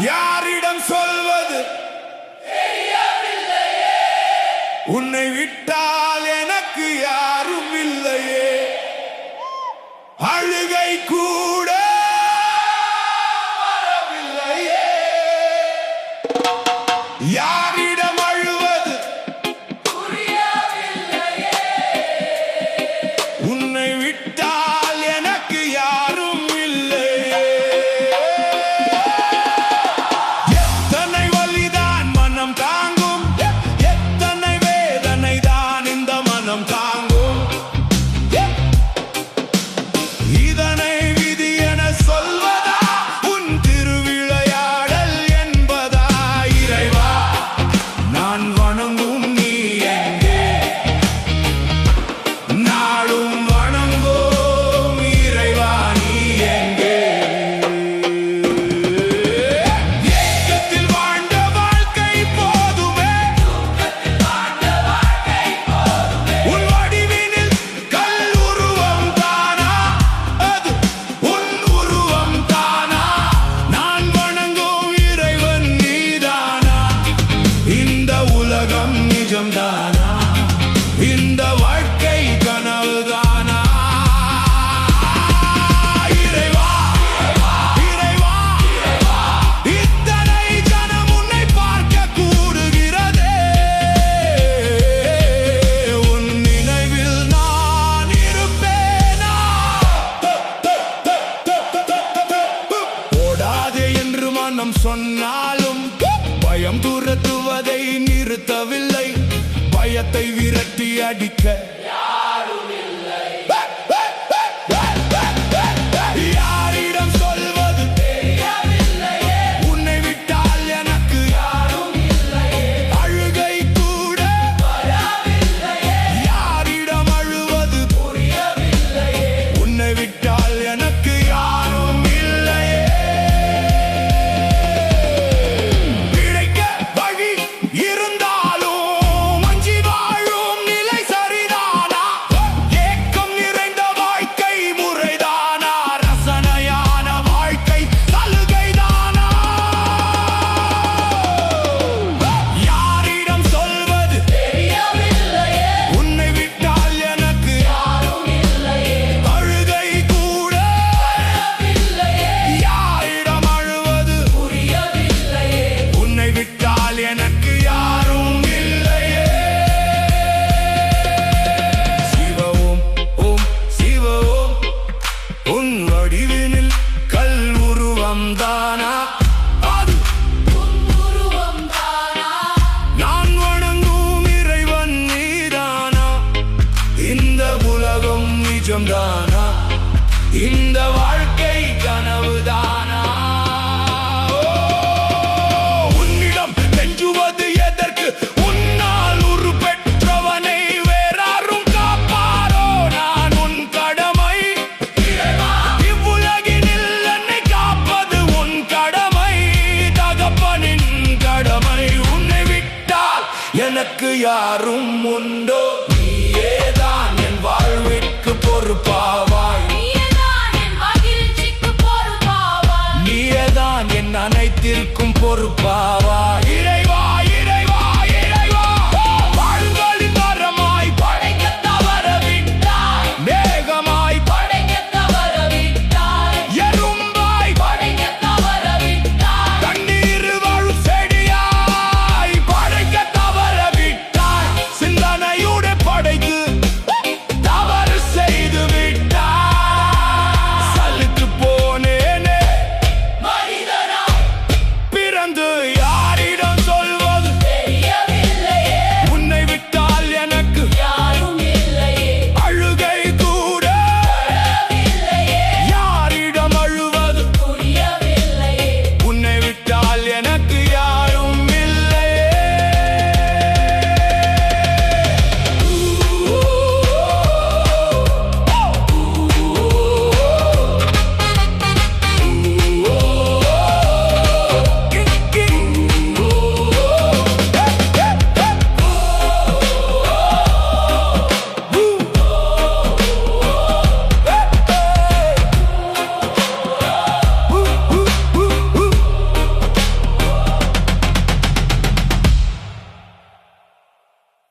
யாரிடம் சொல்வது உன்னை விட்டால் எனக்கு யாரும் இல்லையே. அழுகை கூட வரவில்லையே. யாரிடம் அழுவது உன்னை விட்டால் எனக்கு யாரும் இல்லையே. எத்தனை வலிதான் மனம் தாங்கும், எத்தனை வேதனை தான் இந்த மனம் தாங்கும். இதனை விதி என சொல்வதா உன் திருவிளையாடல் என்பதா? இறைவா நான் வணங்கும் நீ எங்கே? நாளும் வணங்கும் இறைவா நீ எங்கே? ஏக்கத்தில் வாழ்ந்த வாழ்க்கை போதுமே, உன் வடிவினில் கல் உருவம் தானா? அது உன் உருவம் தானா? நான் வணங்கும் இறைவன் நீதானா? இந்த உலகம் நிஜம்தானா? இந்த வாழ்க்கை கனவுதானா? இறைவா இறைவா இத்தனை ஜனம் உன்னை பார்க்க கூடுகிறதே. உன் நினைவில் நான் இருப்பேனா? ஓடாதே என்று மனம் சொன்னாலும் பயம் துரத்துவதை நிறுத்தவில்லை. பயத்தை விரட்டி அடிக்க யாரிடம் சொல்வது உன்னை விட்டால் எனக்கு யாரும் இல்லையே. அழுகை கூட யாரிடம் அழுவது உன்னை விட்டால் எனக்கு யாரும் இல்லையே. பிழைக்க வழி இருந்தாலும் அஞ்சி வாழும் நிலை சரிதானா? ஏக்கம் நிறைந்த வாழ்க்கை முறைதானா? ரசனையான வாழ்க்கை சலுகைதானா? யாரிடம் சொல்வது உன்னை விட்டால் எனக்கு யாரும் இல்லையே. அழுகை கூட யாரிடம் அழுவது உன்னை விட்டால் எனக்கு யாரும் இல்லையே. சிவவும் ஓம் சிவவும் உன் வடிவினில் கல் உருவம் தானா? அது நான் வணங்கும் இறைவன் நீதானா? இந்த உலகம் நிஜம்தானா? இந்த வாழ்க்கை கனவுதானா? உன்னிடம் கெஞ்சுவது எதற்கு? உன்னால் உரு பெற்றவனை வேறாரும் காப்பாரோ? நான் உன் கடமை இவ்வுலகினில் என்னை காப்பது உன் கடமை. தகப்பனின் கடமை. உன்னை விட்டால் எனக்கு யாரும் உண்டோ? நீயேதான் என் வாழ்விற்கு பொறுப்பாவாய். நீயேதான் என் அனைத்திற்கும் பொறுப்பாவாய்.